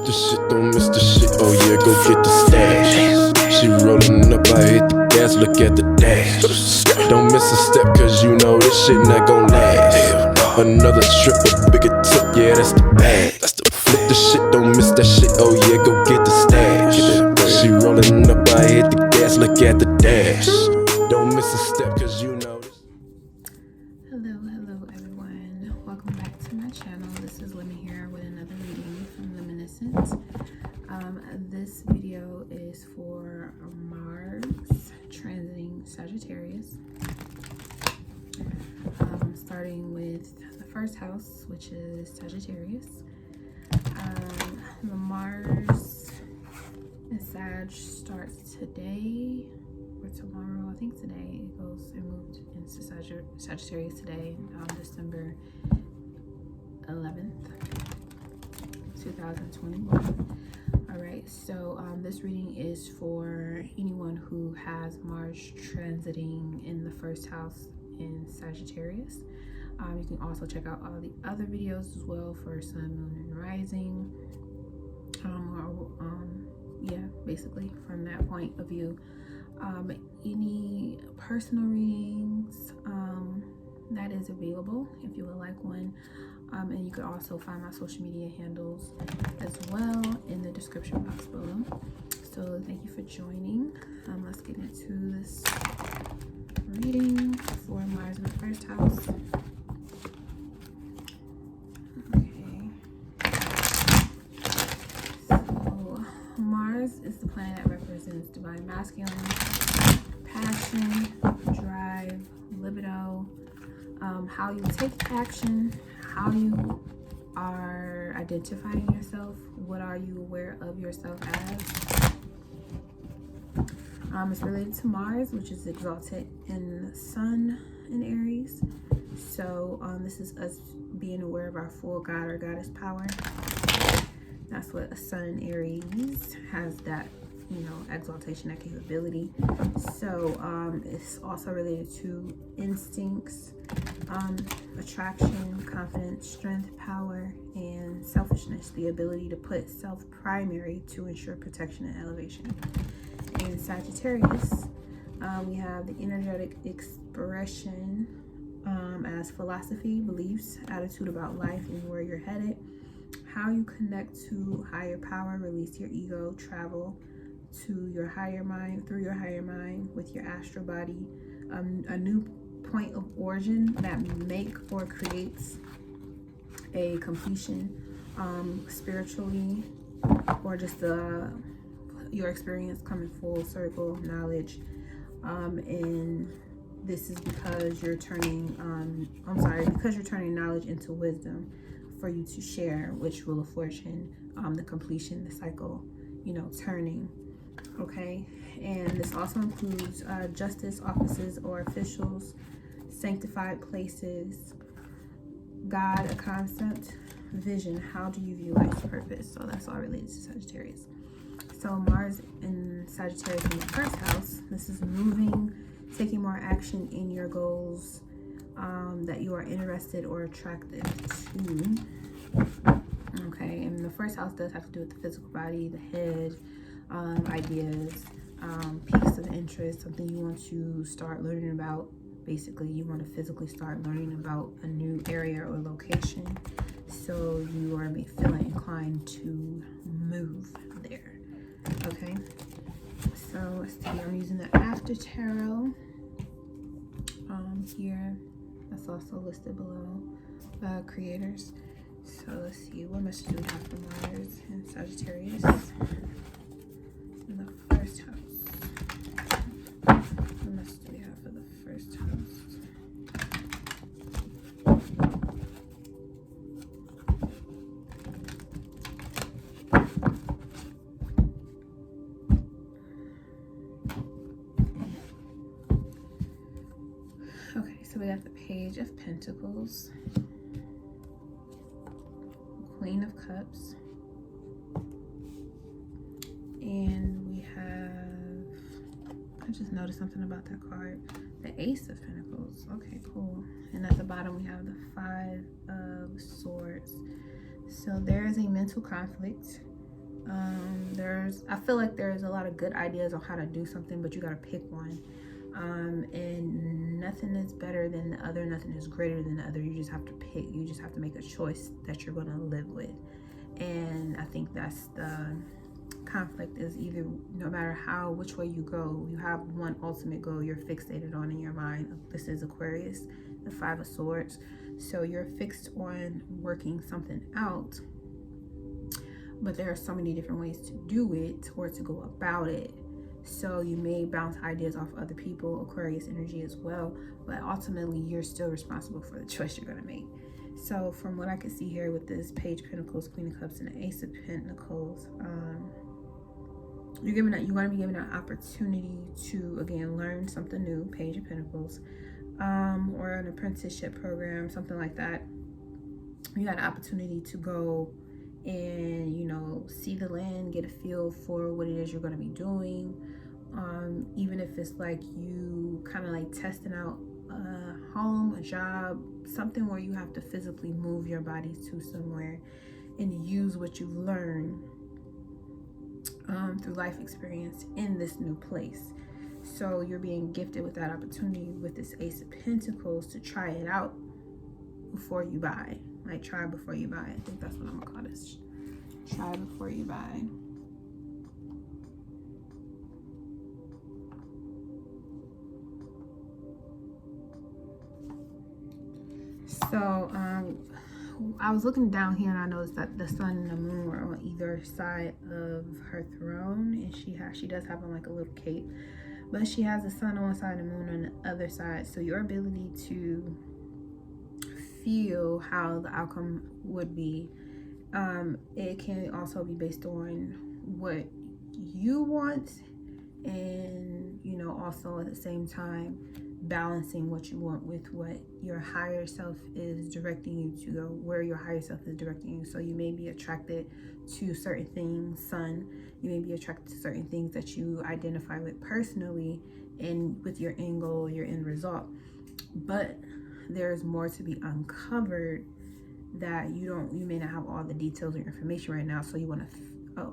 the shit, don't miss the shit. Oh yeah, go get the stash. She rolling up, I hit the gas, look at the dash. Don't miss a step, cause you know this shit not gon' last. Another strip, a bigger tip, yeah, that's the bag. Flip the shit, don't miss that shit, oh yeah, go get the stash. She rolling up, I hit the gas, look at the dash. Don't miss a step, cause you know this. Hello everyone. Welcome back to my channel. This is Lemon here with another reading from Luminescence. This video is for Mars transiting Sagittarius. Starting with the first house, which is Sagittarius. The Mars and Sag starts today or tomorrow. I think today it moved into Sagittarius today, December 11th, 2021. All right, so this reading is for anyone who has Mars transiting in the first house in Sagittarius. You can also check out all the other videos as well for Sun, Moon, and Rising. Yeah, basically from that point of view. Any personal readings that is available if you would like one. And you could also find my social media handles as well in the description box below. So thank you for joining. Let's get into this reading for Mars in the first house. Mars is the planet that represents divine masculine, passion, drive, libido, how you take action, how you are identifying yourself, what are you aware of yourself as. It's related to Mars, which is exalted in the Sun in Aries. So this is us being aware of our full God or goddess power. That's what a Sun Aries has, that, you know, exaltation, that capability. So it's also related to instincts, attraction, confidence, strength, power, and selfishness, the ability to put self primary to ensure protection and elevation. In Sagittarius, we have the energetic expression as philosophy, beliefs, attitude about life and where you're headed, how you connect to higher power, release your ego, travel to your higher mind, through your higher mind with your astral body, a new point of origin that make or creates a completion spiritually, or just your experience coming full circle, knowledge, and this is because you're turning because you're turning knowledge into wisdom for you to share, which Wheel of Fortune, the completion, the cycle, you know, turning. Okay, and this also includes justice offices or officials, sanctified places, God, a concept, vision. How do you view life's purpose? So that's all related to Sagittarius. So Mars in Sagittarius in the first house, this is moving, taking more action in your goals that you are interested or attracted to. Okay, and the first house does have to do with the physical body, the head, ideas, peaks of interest, something you want to start learning about. Basically, you want to physically start learning about a new area or location, so you are feeling inclined to move there. Okay, so let's see, I'm using the After Tarot here. That's also listed below, creators. So let's see, what message do we have for Mars and Sagittarius in the first house? What message do we have for the first house? Okay, so we got the Page of Pentacles, Queen of Cups, and we have, I just noticed something about that card, the Ace of Pentacles. Okay, cool. And at the bottom we have the Five of Swords. So there is a mental conflict I feel like there's a lot of good ideas on how to do something, but you got to pick one. And nothing is better than the other, nothing is greater than the other. You just have to pick. You just have to make a choice that you're going to live with. And I think that's the conflict, is either, no matter which way you go, you have one ultimate goal you're fixated on in your mind. This is Aquarius, the 5 of Swords. So you're fixed on working something out, but there are so many different ways to do it or to go about it. So you may bounce ideas off other people, Aquarius energy as well, but ultimately you're still responsible for the choice you're going to make. So from what I can see here with this Page of Pentacles, Queen of Cups, and the Ace of Pentacles, you're going to be given an opportunity to, again, learn something new, Page of Pentacles, or an apprenticeship program, something like that. You got an opportunity to go and, you know, see the land, get a feel for what it is you're going to be doing. Even if it's like you kind of like testing out a home, a job, something where you have to physically move your body to somewhere and use what you've learned through life experience in this new place. So you're being gifted with that opportunity with this Ace of Pentacles to try it out before you buy. Like, try before you buy. I think that's what I'm gonna call this. Try before you buy. So I was looking down here and I noticed that the sun and the moon were on either side of her throne, and she does have on like a little cape, but she has the sun on one side and the moon on the other side. So your ability to feel how the outcome would be, it can also be based on what you want, and, you know, also at the same time balancing what you want with what your higher self is directing you to go, where your higher self is directing you. So you may be attracted to certain things, sun, you may be attracted to certain things that you identify with personally and with your end goal, your end result. But there's more to be uncovered that you may not have all the details or information right now. So you want to,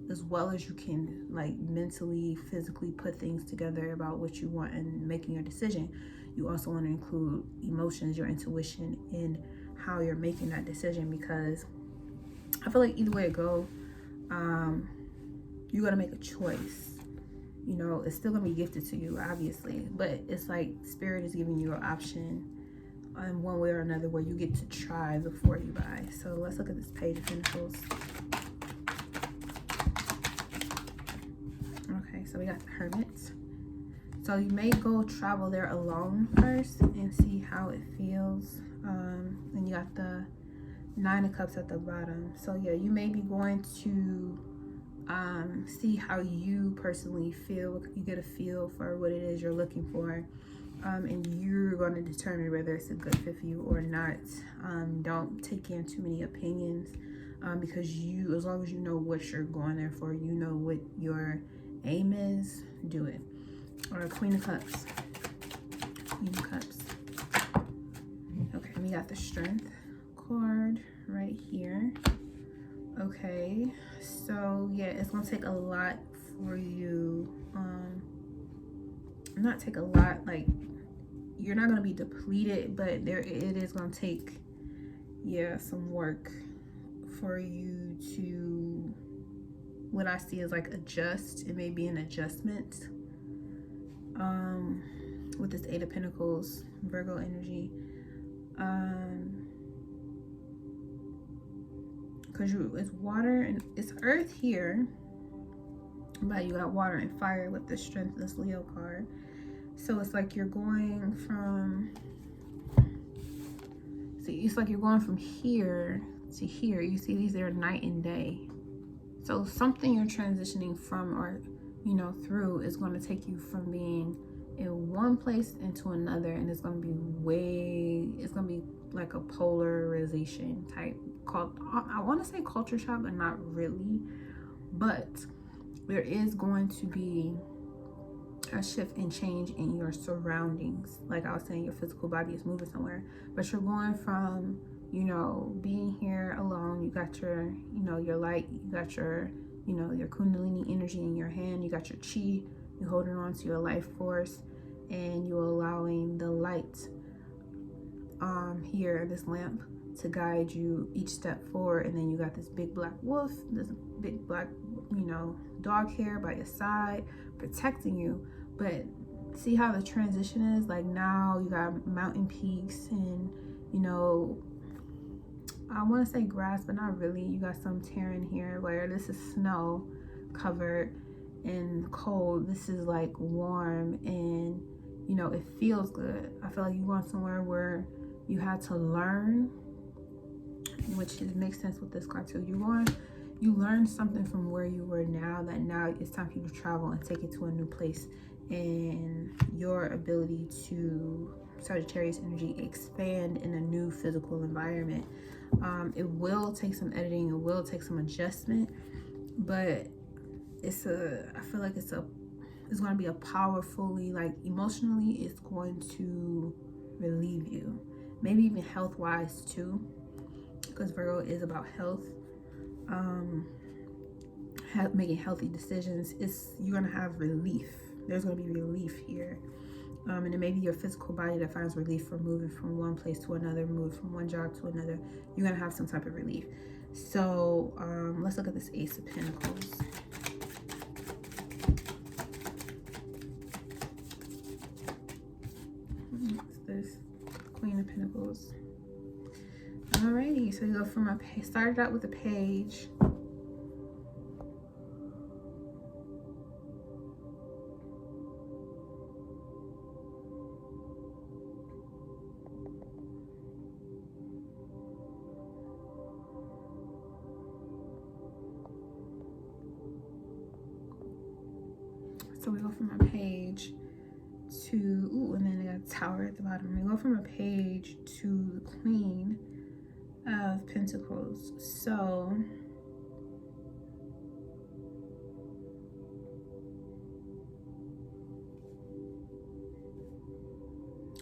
as well as you can, like, mentally, physically put things together about what you want and making your decision, you also want to include emotions, your intuition, in how you're making that decision, because I feel like either way it go, you're gonna make a choice. You know, it's still gonna be gifted to you, obviously, but it's like Spirit is giving you an option in one way or another where you get to try before you buy. So let's look at this Page of Pentacles. Okay, so we got the Hermit. So you may go travel there alone first and see how it feels. And you got the 9 of Cups at the bottom. So yeah, you may be going to see how you personally feel. You get a feel for what it is you're looking for, and you're going to determine whether it's a good fit for you or not. Don't take in too many opinions, because as long as you know what you're going there for, you know what your aim is, do it. Or Queen of Cups. Queen of Cups. Okay, we got the Strength card right here. Okay, so yeah, it's gonna take a lot for you. Not take a lot, like, you're not gonna be depleted, but it is gonna take, yeah, some work for you to, what I see is like adjust. It may be an adjustment with this 8 of Pentacles, Virgo energy, because it's water and it's earth here, but you got water and fire with the Strength, this Leo card. So it's like you're going from, see, it's like you're going from here to here. You see these are night and day. So something you're transitioning from, or, you know, through, is going to take you from being in one place into another, and it's going to be it's going to be like a polarization type, called, I want to say culture shock, but not really. But there is going to be a shift and change in your surroundings. Like I was saying, your physical body is moving somewhere, but you're going from, you know, being here alone. You got your, you know, your light, you got your you know, your kundalini energy in your hand. You got your chi, you're holding on to your life force, and you're allowing the light here, this lamp, to guide you each step forward. And then you got this big black wolf, this big black, you know, dog hair by your side protecting you. But see how the transition is? Like, now you got mountain peaks and, you know, I want to say grass, but not really. You got some terrain here where this is snow covered and cold. This is like warm and, you know, it feels good. I feel like you want somewhere where you had to learn, which makes sense with this card too. You learn something from where you were, now that now it's time for you to travel and take it to a new place. And your ability to, Sagittarius energy, expand in a new physical environment. It will take some editing, it will take some adjustment, but I feel like it's going to be a powerfully, like, emotionally, it's going to relieve you. Maybe even health-wise too, because Virgo is about health. Making healthy decisions. You're going to have relief. There's going to be relief here. And it may be your physical body that finds relief from moving from one place to another, moving from one job to another. You're going to have some type of relief. So let's look at this Ace of Pentacles. What's this? Queen of Pentacles. Alrighty, so you go from started out with a page. So we go from a page to, and then they got a tower at the bottom. We go from a page to the Queen of Pentacles. So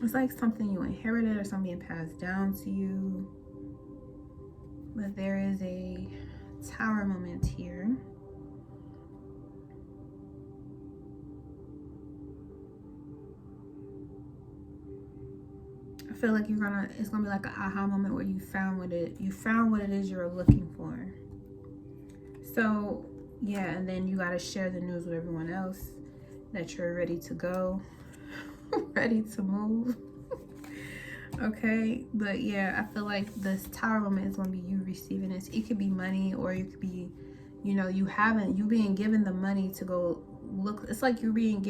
it's like something you inherited or something being passed down to you. But there is a tower moment here. I feel like it's gonna be like an aha moment where you found what it is you're looking for. So yeah, and then you gotta share the news with everyone else that you're ready to go, ready to move. Okay, but yeah, I feel like this tower moment is gonna be you receiving this. It could be money, or it could be, you know, you being given the money to go look. It's like you're being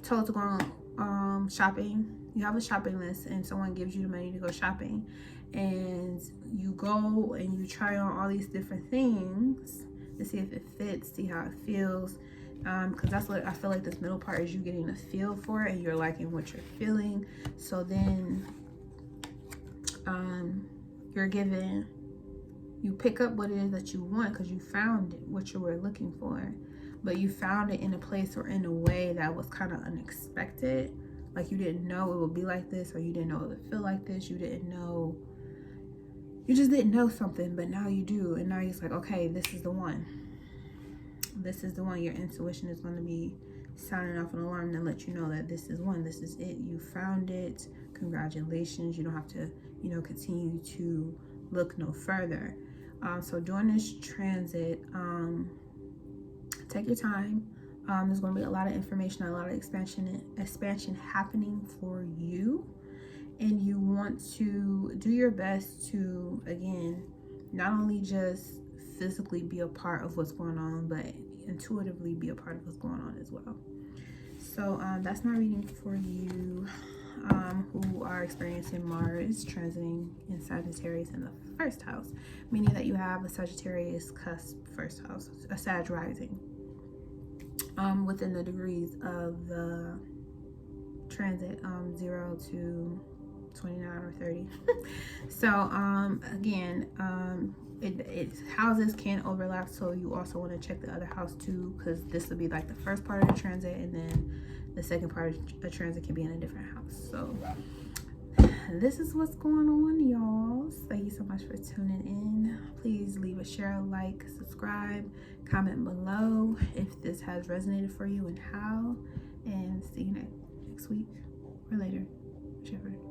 told to go shopping. You have a shopping list and someone gives you the money to go shopping, and you go and you try on all these different things to see if it fits, see how it feels, because that's what I feel like this middle part is, you getting a feel for it and you're liking what you're feeling. So then you pick up what it is that you want because you found it, what you were looking for, but you found it in a place or in a way that was kind of unexpected. Like, you didn't know it would be like this, or you didn't know it would feel like this. You just didn't know something, but now you do. And now you're like, okay, this is the one. This is the one. Your intuition is going to be sounding off an alarm to let you know that this is one. This is it. You found it. Congratulations. You don't have to, you know, continue to look no further. So during this transit, take your time. There's going to be a lot of information, a lot of expansion happening for you, and you want to do your best to, again, not only just physically be a part of what's going on, but intuitively be a part of what's going on as well. So that's my reading for you who are experiencing Mars transiting in Sagittarius in the first house, meaning that you have a Sagittarius cusp first house, a Sag rising. Within the degrees of the transit, 0 to 29 or 30. So again, houses can overlap, so you also want to check the other house too, because this will be like the first part of the transit, and then the second part of the transit can be in a different house. So this is what's going on, y'all. Thank you so much for tuning in. Please leave a share, like, subscribe, comment below if this has resonated for you and how. And see you next week or later, whichever.